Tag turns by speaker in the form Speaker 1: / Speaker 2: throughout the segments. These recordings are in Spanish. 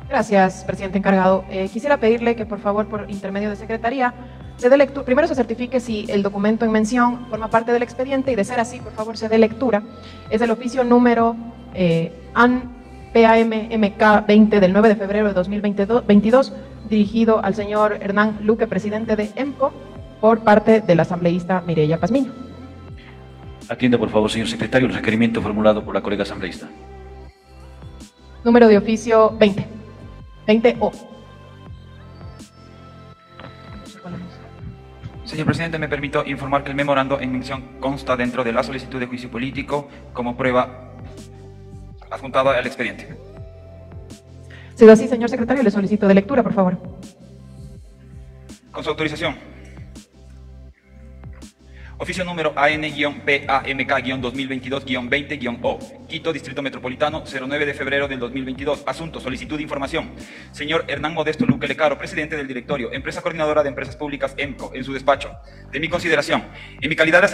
Speaker 1: Gracias, presidente encargado. Quisiera pedirle que, por favor, por intermedio de Secretaría, se dé lectura. Primero se certifique si el documento en mención forma parte del expediente y, de ser así, por favor, se dé lectura. Es el oficio número PAM-MK 20 del 9 de febrero de 2022, dirigido al señor Hernán Luque, presidente de EMCO, por parte del asambleísta Mireya Pazmiño.
Speaker 2: Atienda, por favor, señor secretario, el requerimiento formulado por la colega asambleísta.
Speaker 1: Número de oficio 20. 20O.
Speaker 3: Señor presidente, me permito informar que el memorando en mención consta dentro de la solicitud de juicio político como prueba adjuntada al expediente.
Speaker 1: Sido así, señor secretario, le solicito de lectura, por favor.
Speaker 3: Con su autorización. Oficio número AN-PAMK-2022-20-O, Quito, Distrito Metropolitano, 09 de febrero del 2022. Asunto, solicitud de información. Señor Hernán Modesto Luque Lecaro, presidente del directorio, empresa coordinadora de empresas públicas EMCO, en su despacho. De mi consideración, en mi calidad de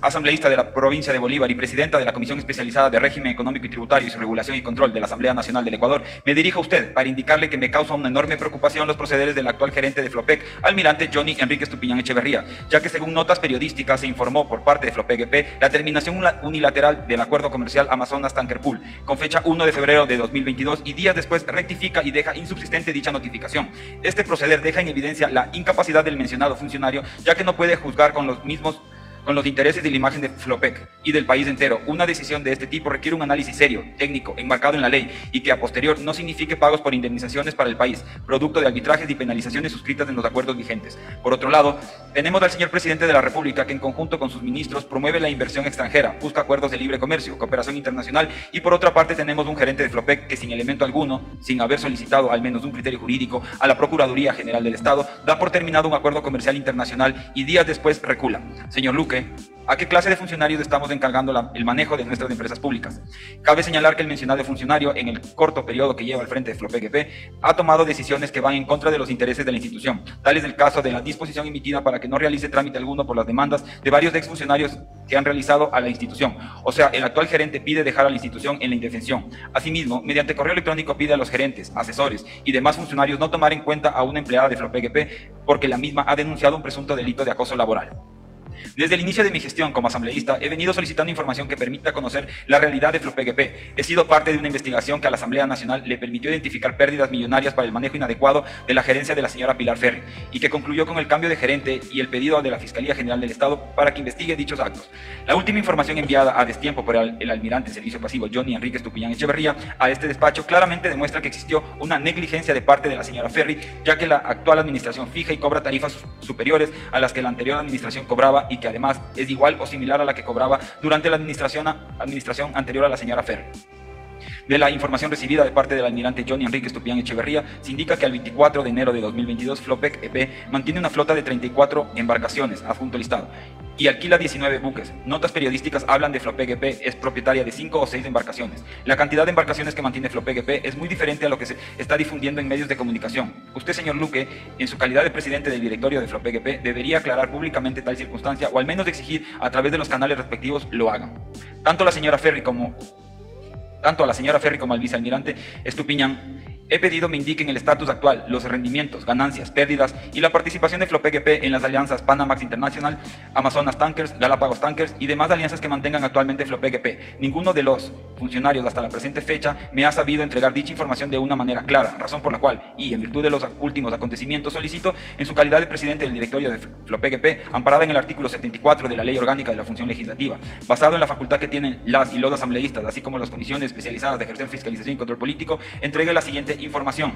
Speaker 3: asambleísta de la provincia de Bolívar y presidenta de la Comisión Especializada de Régimen Económico y Tributario y su Regulación y Control de la Asamblea Nacional del Ecuador, me dirijo a usted para indicarle que me causa una enorme preocupación los procederes del actual gerente de Flopec, almirante Johnny Enrique Estupiñán Echeverría, ya que según notas periodísticas se informó por parte de Flopec EP la terminación unilateral del acuerdo comercial Amazonas Tanker Pool con fecha 1 de febrero de 2022 y días después rectifica y deja insubsistente dicha notificación. Este proceder deja en evidencia la incapacidad del mencionado funcionario, ya que no puede juzgar con los intereses de la imagen de Flopec y del país entero. Una decisión de este tipo requiere un análisis serio, técnico, enmarcado en la ley y que a posterior no signifique pagos por indemnizaciones para el país, producto de arbitrajes y penalizaciones suscritas en los acuerdos vigentes. Por otro lado, tenemos al señor presidente de la República que en conjunto con sus ministros promueve la inversión extranjera, busca acuerdos de libre comercio, cooperación internacional y por otra parte tenemos un gerente de Flopec que sin elemento alguno, sin haber solicitado al menos un criterio jurídico a la Procuraduría General del Estado, da por terminado un acuerdo comercial internacional y días después recula. Señor Luque, ¿a qué clase de funcionarios estamos encargando el manejo de nuestras empresas públicas? Cabe señalar que el mencionado funcionario, en el corto periodo que lleva al frente de Flopec EP, ha tomado decisiones que van en contra de los intereses de la institución. Tal es el caso de la disposición emitida para que no realice trámite alguno por las demandas de varios exfuncionarios que han realizado a la institución. O sea, el actual gerente pide dejar a la institución en la indefensión. Asimismo, mediante correo electrónico pide a los gerentes, asesores y demás funcionarios no tomar en cuenta a una empleada de Flopec EP porque la misma ha denunciado un presunto delito de acoso laboral. Desde el inicio de mi gestión como asambleísta he venido solicitando información que permita conocer la realidad de Flopec EP. He sido parte de una investigación que a la Asamblea Nacional le permitió identificar pérdidas millonarias para el manejo inadecuado de la gerencia de la señora Pilar Ferri y que concluyó con el cambio de gerente y el pedido de la Fiscalía General del Estado para que investigue dichos actos. La última información enviada a destiempo por el almirante Servicio Pasivo Johnny Enrique Estupiñán Echeverría a este despacho claramente demuestra que existió una negligencia de parte de la señora Ferri, ya que la actual administración fija y cobra tarifas superiores a las que la anterior administración cobraba y que además es igual o similar a la que cobraba durante la administración anterior a la señora Ferri. De la información recibida de parte del almirante Johnny Enrique Estupiñán Echeverría, se indica que al 24 de enero de 2022 Flopec EP mantiene una flota de 34 embarcaciones, adjunto listado, y alquila 19 buques. Notas periodísticas hablan de Flopec EP es propietaria de 5 o 6 embarcaciones. La cantidad de embarcaciones que mantiene Flopec EP es muy diferente a lo que se está difundiendo en medios de comunicación. Usted, señor Luque, en su calidad de presidente del directorio de Flopec EP, debería aclarar públicamente tal circunstancia o al menos exigir a través de los canales respectivos lo hagan. Tanto a la señora Ferri como al vicealmirante Estupiñán, he pedido me indiquen el estatus actual, los rendimientos, ganancias, pérdidas y la participación de Flopec EP en las alianzas Panamax International, Amazonas Tankers, Galápagos Tankers y demás alianzas que mantengan actualmente Flopec EP. Ninguno de los funcionarios hasta la presente fecha me ha sabido entregar dicha información de una manera clara, razón por la cual, y en virtud de los últimos acontecimientos, solicito en su calidad de presidente del directorio de Flopec EP, amparada en el artículo 74 de la Ley Orgánica de la Función Legislativa, basado en la facultad que tienen las y los asambleístas, así como las comisiones especializadas de ejercer fiscalización y control político, entregue la siguiente información.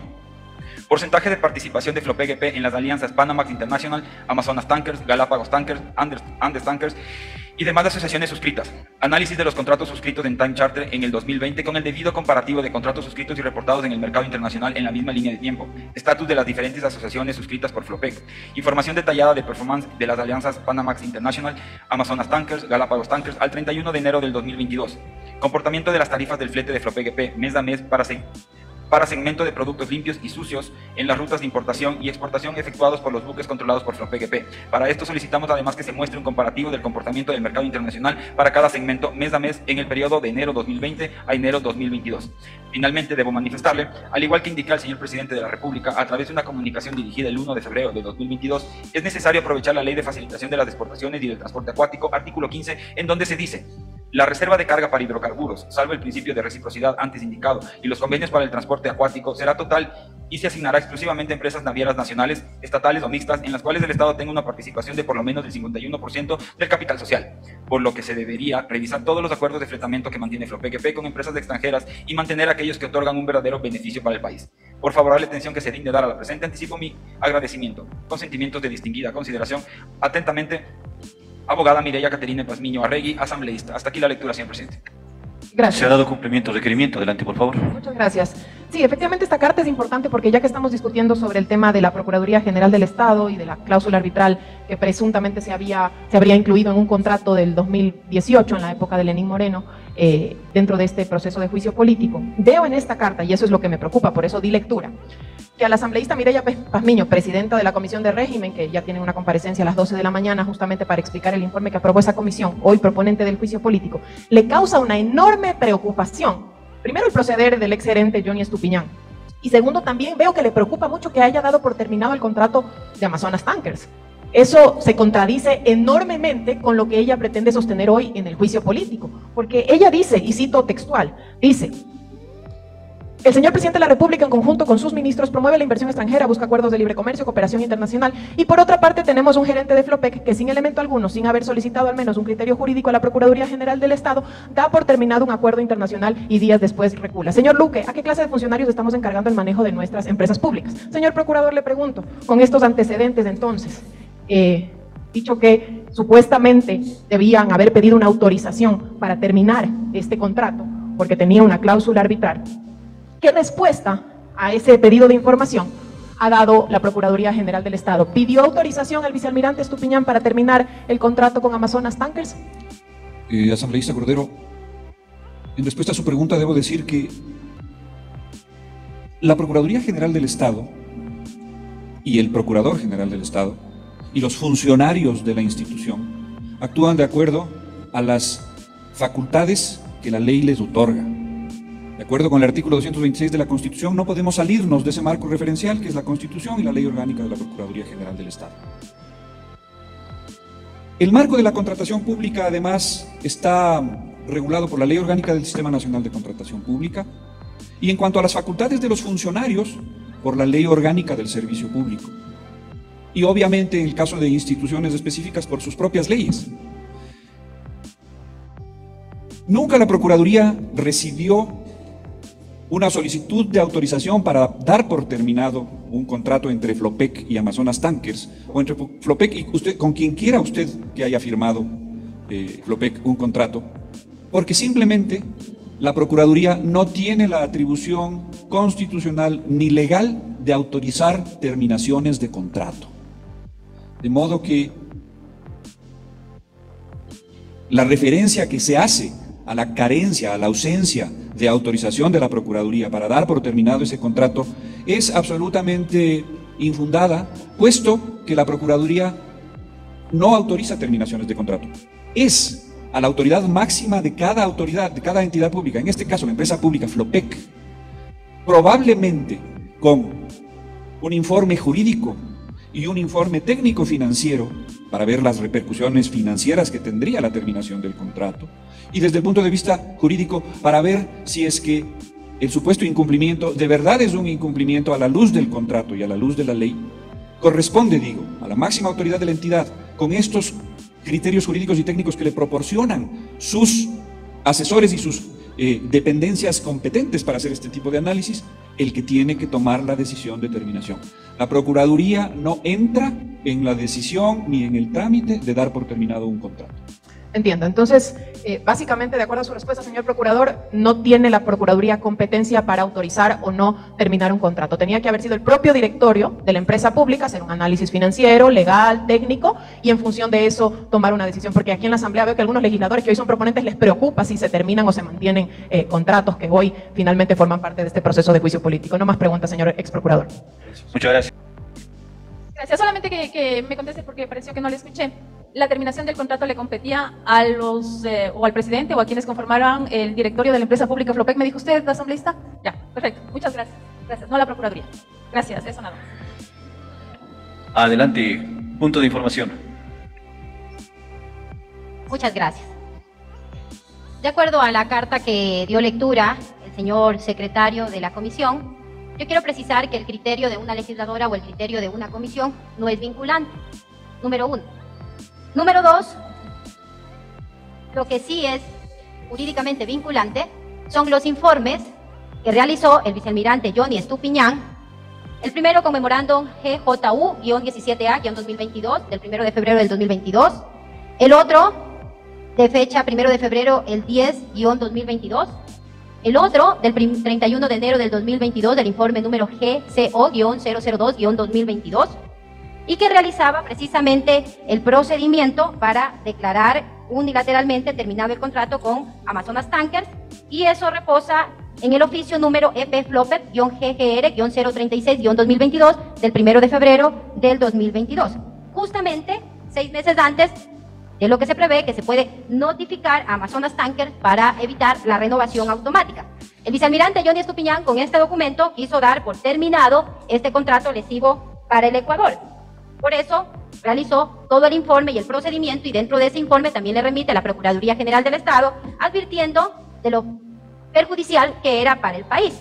Speaker 3: Porcentaje de participación de Flopec EP en las alianzas Panamax International, Amazonas Tankers, Galápagos Tankers, Andes Tankers y demás asociaciones suscritas. Análisis de los contratos suscritos en Time Charter en el 2020 con el debido comparativo de contratos suscritos y reportados en el mercado internacional en la misma línea de tiempo. Estatus de las diferentes asociaciones suscritas por Flopec. Información detallada de performance de las alianzas Panamax International, Amazonas Tankers, Galápagos Tankers al 31 de enero del 2022. Comportamiento de las tarifas del flete de Flopec EP mes a mes para segmento de productos limpios y sucios en las rutas de importación y exportación efectuados por los buques controlados por Flopec EP. Para esto solicitamos además que se muestre un comparativo del comportamiento del mercado internacional para cada segmento mes a mes en el periodo de enero 2020 a enero 2022. Finalmente, debo manifestarle, al igual que indica el señor presidente de la República a través de una comunicación dirigida el 1 de febrero de 2022, es necesario aprovechar la Ley de Facilitación de las Exportaciones y del Transporte Acuático, artículo 15, en donde se dice: la reserva de carga para hidrocarburos, salvo el principio de reciprocidad antes indicado, y los convenios para el transporte acuático, será total y se asignará exclusivamente a empresas navieras nacionales, estatales o mixtas, en las cuales el Estado tenga una participación de por lo menos del 51% del capital social, por lo que se debería revisar todos los acuerdos de fletamiento que mantiene Flopec EP con empresas extranjeras y mantener aquellos que otorgan un verdadero beneficio para el país. Por favorable atención que se digne dar a la presente, anticipo mi agradecimiento, con sentimientos de distinguida consideración. Atentamente, abogada Mireya Caterina Pazmiño Arregui, asambleísta. Hasta aquí la lectura, señor presidente.
Speaker 1: Gracias.
Speaker 2: Se ha dado cumplimiento al requerimiento. Adelante, por favor.
Speaker 1: Muchas gracias. Sí, efectivamente esta carta es importante porque ya que estamos discutiendo sobre el tema de la Procuraduría General del Estado y de la cláusula arbitral que presuntamente se habría incluido en un contrato del 2018, en la época de Lenín Moreno, dentro de este proceso de juicio político, veo en esta carta, y eso es lo que me preocupa, por eso di lectura, que a la asambleísta Mireya Pazmiño, presidenta de la Comisión de Régimen, que ya tiene una comparecencia a las 12 de la mañana justamente para explicar el informe que aprobó esa comisión, hoy proponente del juicio político, le causa una enorme preocupación. Primero, el proceder del ex gerente Johnny Estupiñán. Y segundo, también veo que le preocupa mucho que haya dado por terminado el contrato de Amazonas Tankers. Eso se contradice enormemente con lo que ella pretende sostener hoy en el juicio político. Porque ella dice, y cito textual, dice: el señor presidente de la República, en conjunto con sus ministros, promueve la inversión extranjera, busca acuerdos de libre comercio, cooperación internacional, y por otra parte tenemos un gerente de Flopec que sin elemento alguno, sin haber solicitado al menos un criterio jurídico a la Procuraduría General del Estado, da por terminado un acuerdo internacional y días después recula. Señor Luque, ¿a qué clase de funcionarios estamos encargando el manejo de nuestras empresas públicas? Señor Procurador, le pregunto, con estos antecedentes entonces, dicho que supuestamente debían haber pedido una autorización para terminar este contrato, porque tenía una cláusula arbitral, ¿qué respuesta a ese pedido de información ha dado la Procuraduría General del Estado? ¿Pidió autorización al vicealmirante Estupiñán para terminar el contrato con Amazonas Tankers?
Speaker 4: Asambleísta Cordero, en respuesta a su pregunta debo decir que la Procuraduría General del Estado y el Procurador General del Estado y los funcionarios de la institución actúan de acuerdo a las facultades que la ley les otorga. De acuerdo con el artículo 226 de la Constitución, no podemos salirnos de ese marco referencial que es la Constitución y la Ley Orgánica de la Procuraduría General del Estado. El marco de la contratación pública, además, está regulado por la Ley Orgánica del Sistema Nacional de Contratación Pública y en cuanto a las facultades de los funcionarios, por la Ley Orgánica del Servicio Público. Y obviamente, en el caso de instituciones específicas, por sus propias leyes. Nunca la Procuraduría recibió una solicitud de autorización para dar por terminado un contrato entre Flopec y Amazonas Tankers, o entre Flopec y usted, con quien quiera usted que haya firmado Flopec un contrato, porque simplemente la Procuraduría no tiene la atribución constitucional ni legal de autorizar terminaciones de contrato. De modo que la referencia que se hace a la carencia, a la ausencia de autorización de la Procuraduría para dar por terminado ese contrato es absolutamente infundada, puesto que la Procuraduría no autoriza terminaciones de contrato. Es a la autoridad máxima de cada autoridad, de cada entidad pública, en este caso la empresa pública Flopec, probablemente con un informe jurídico y un informe técnico financiero para ver las repercusiones financieras que tendría la terminación del contrato, y desde el punto de vista jurídico para ver si es que el supuesto incumplimiento de verdad es un incumplimiento a la luz del contrato y a la luz de la ley, corresponde, digo, a la máxima autoridad de la entidad, con estos criterios jurídicos y técnicos que le proporcionan sus asesores y sus dependencias competentes para hacer este tipo de análisis, el que tiene que tomar la decisión de terminación. La Procuraduría no entra en la decisión ni en el trámite de dar por terminado un contrato.
Speaker 1: Entiendo. Entonces, básicamente, de acuerdo a su respuesta, señor procurador, no tiene la Procuraduría competencia para autorizar o no terminar un contrato. Tenía que haber sido el propio directorio de la empresa pública, hacer un análisis financiero, legal, técnico, y en función de eso tomar una decisión. Porque aquí en la Asamblea veo que a algunos legisladores que hoy son proponentes les preocupa si se terminan o se mantienen contratos que hoy finalmente forman parte de este proceso de juicio político. No más preguntas, señor ex procurador.
Speaker 2: Muchas gracias.
Speaker 5: Gracias. Solamente que me conteste porque pareció que no le escuché. La terminación del contrato le competía a los, o al presidente o a quienes conformaran el directorio de la empresa pública Flopec. ¿Me dijo usted, asambleísta? Ya, perfecto. Muchas gracias. Gracias. No a la Procuraduría. Gracias. Eso nada más.
Speaker 2: Adelante. Punto de información.
Speaker 6: Muchas gracias. De acuerdo a la carta que dio lectura el señor secretario de la comisión, yo quiero precisar que el criterio de una legisladora o el criterio de una comisión no es vinculante. Número 1. Número 2, lo que sí es jurídicamente vinculante son los informes que realizó el vicealmirante Johnny Estupiñán, el primero con memorándum GJU-17A-2022 del 1 de febrero del 2022, el otro de fecha 1 de febrero el 10-2022, el otro del 31 de enero del 2022 del informe número GCO-002-2022, y que realizaba precisamente el procedimiento para declarar unilateralmente terminado el contrato con Amazonas Tankers, y eso reposa en el oficio número EP-FLOPEP-GGR-036-2022 del 1 de febrero del 2022, justamente 6 meses antes de lo que se prevé que se puede notificar a Amazonas Tankers para evitar la renovación automática. El vicealmirante Johnny Estupiñán con este documento quiso dar por terminado este contrato lesivo para el Ecuador. Por eso realizó todo el informe y el procedimiento, y dentro de ese informe también le remite a la Procuraduría General del Estado, advirtiendo de lo perjudicial que era para el país.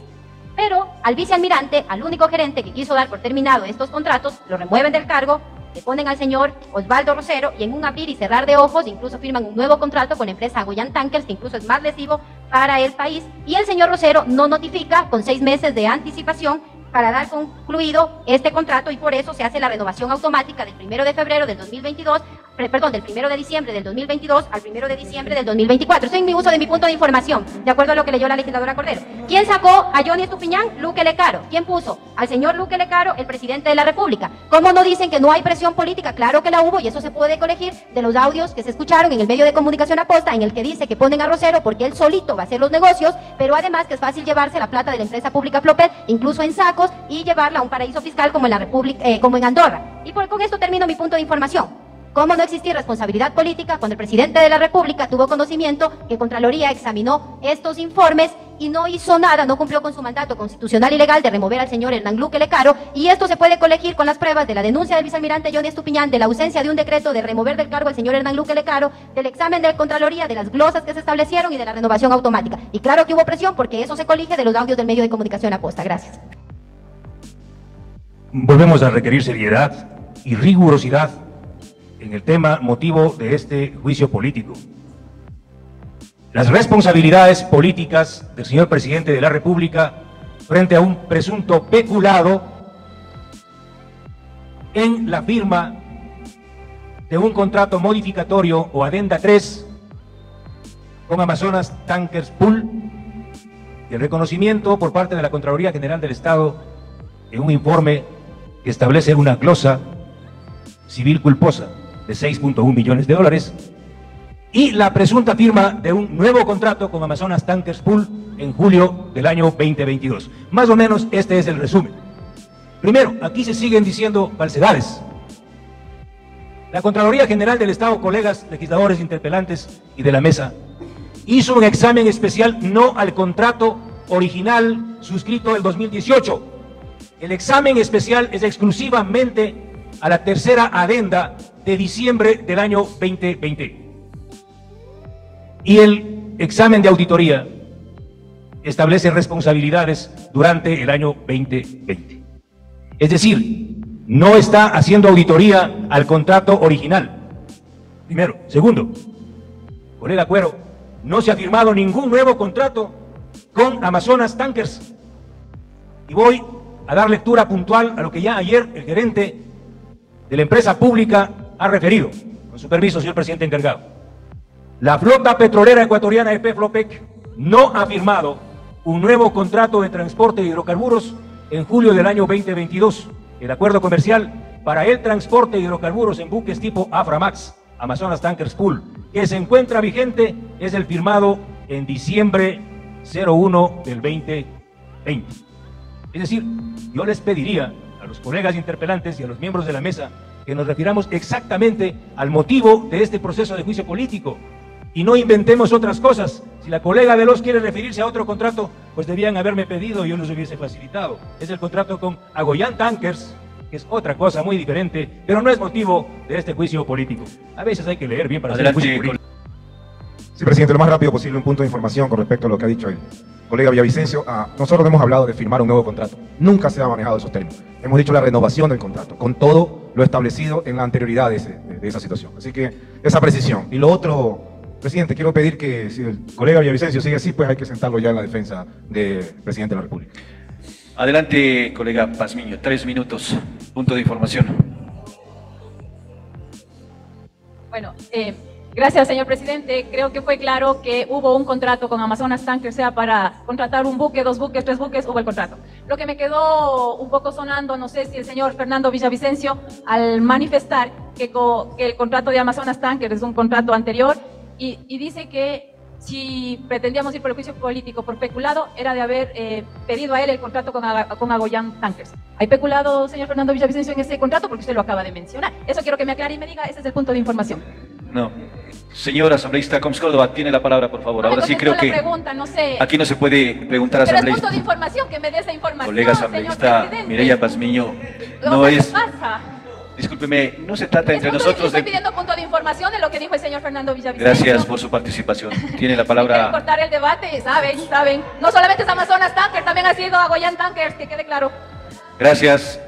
Speaker 6: Pero al vicealmirante, al único gerente que quiso dar por terminado estos contratos, lo remueven del cargo, le ponen al señor Osvaldo Rosero, y en un abrir y cerrar de ojos incluso firman un nuevo contrato con la empresa Goyan Tankers, que incluso es más lesivo para el país, y el señor Rosero no notifica con 6 meses de anticipación para dar concluido este contrato, y por eso se hace la renovación automática del 1 de febrero del 2022, perdón, del 1 de diciembre del 2022 al 1 de diciembre del 2024. Estoy en mi uso de mi punto de información, de acuerdo a lo que leyó la legisladora Cordero. ¿Quién sacó a Johnny Estupiñán? Luque Lecaro. ¿Quién puso al señor Luque Lecaro? El presidente de la República. ¿Cómo no dicen que no hay presión política? Claro que la hubo, y eso se puede colegir de los audios que se escucharon en el medio de comunicación Aposta, en el que dice que ponen a Rosero porque él solito va a hacer los negocios, pero además que es fácil llevarse la plata de la empresa pública Flopec, incluso en sacos, y llevarla a un paraíso fiscal como en la República, como en Andorra. Y con esto termino mi punto de información. ¿Cómo no existir responsabilidad política cuando el presidente de la República tuvo conocimiento que Contraloría examinó estos informes y no hizo nada, no cumplió con su mandato constitucional y legal de remover al señor Hernán Luque Lecaro? Y esto se puede colegir con las pruebas de la denuncia del vicealmirante Johnny Estupiñán, de la ausencia de un decreto de remover del cargo al señor Hernán Luque Lecaro, del examen de Contraloría, de las glosas que se establecieron y de la renovación automática. Y claro que hubo presión, porque eso se colige de los audios del medio de comunicación Aposta. Gracias.
Speaker 7: Volvemos a requerir seriedad y rigurosidad en el tema motivo de este juicio político. Las responsabilidades políticas del señor presidente de la República frente a un presunto peculado en la firma de un contrato modificatorio o adenda 3 con Amazonas Tankers Pool, y el reconocimiento por parte de la Contraloría General del Estado en un informe que establece una glosa civil culposa de 6.1 millones de dólares, y la presunta firma de un nuevo contrato con Amazonas Tankers Pool en julio del año 2022. Más o menos este es el resumen. Primero, aquí se siguen diciendo falsedades. La Contraloría General del Estado, colegas legisladores, interpelantes y de la mesa, hizo un examen especial no al contrato original suscrito el 2018. El examen especial es exclusivamente a la tercera adenda de diciembre del año 2020. Y el examen de auditoría establece responsabilidades durante el año 2020. Es decir, no está haciendo auditoría al contrato original. Primero. Segundo, colega Cuero, no se ha firmado ningún nuevo contrato con Amazonas Tankers. Y voy a dar lectura puntual a lo que ya ayer el gerente de la empresa pública ha referido. Con su permiso, señor presidente encargado. La flota petrolera ecuatoriana EP Flopec no ha firmado un nuevo contrato de transporte de hidrocarburos en julio del año 2022. El acuerdo comercial para el transporte de hidrocarburos en buques tipo Aframax, Amazonas Tankers Pool, que se encuentra vigente, es el firmado en diciembre 01 del 2020. Es decir, yo les pediría a los colegas interpelantes y a los miembros de la mesa que nos refiramos exactamente al motivo de este proceso de juicio político y no inventemos otras cosas. Si la colega Veloz quiere referirse a otro contrato, pues debían haberme pedido y yo los hubiese facilitado. Es el contrato con Agoyan Tankers, que es otra cosa muy diferente, pero no es motivo de este juicio político. A veces hay que leer bien para hacer un juicio político.
Speaker 8: Sí, presidente, lo más rápido posible un punto de información con respecto a lo que ha dicho el colega Villavicencio. Nosotros hemos hablado de firmar un nuevo contrato. Nunca se ha manejado esos términos. Hemos dicho la renovación del contrato, con todo lo establecido en la anterioridad de esa situación. Así que esa precisión. Y lo otro, presidente, quiero pedir que si el colega Villavicencio sigue así, pues hay que sentarlo ya en la defensa del presidente de la República.
Speaker 2: Adelante, colega Pazmiño, 3 minutos, punto de información.
Speaker 5: Bueno, gracias, señor presidente. Creo que fue claro que hubo un contrato con Amazonas Tankers, sea para contratar un buque, 2 buques, 3 buques, hubo el contrato. Lo que me quedó un poco sonando, no sé si el señor Fernando Villavicencio, al manifestar que el contrato de Amazonas Tankers es un contrato anterior y dice que si pretendíamos ir por el juicio político por peculado, era de haber pedido a él el contrato con Agoyan Tankers. ¿Hay peculado, señor Fernando Villavicencio, en ese contrato? Porque usted lo acaba de mencionar. Eso quiero que me aclare y me diga, ese es el punto de información.
Speaker 2: No. Señor asambleísta Coms Córdoba, tiene la palabra, por favor.
Speaker 5: No
Speaker 2: Ahora sí creo que
Speaker 5: pregunta, no sé.
Speaker 2: Aquí no se puede preguntar a
Speaker 5: Pero el
Speaker 2: asambleísta.
Speaker 5: punto de información, que me dé esa información,
Speaker 2: Colega asambleísta Mireya Pazmiño, no
Speaker 5: ¿Qué
Speaker 2: es...
Speaker 5: pasa?
Speaker 2: Discúlpeme, no se trata entre nosotros
Speaker 5: Estoy
Speaker 2: de...
Speaker 5: pidiendo punto de información de lo que dijo el señor Fernando Villavicencio.
Speaker 2: Gracias por su participación. Tiene la
Speaker 5: Quieren
Speaker 2: palabra...
Speaker 5: cortar el debate, saben. No solamente es Amazonas Tankers, también ha sido Agoyan Tankers, que quede claro.
Speaker 2: Gracias.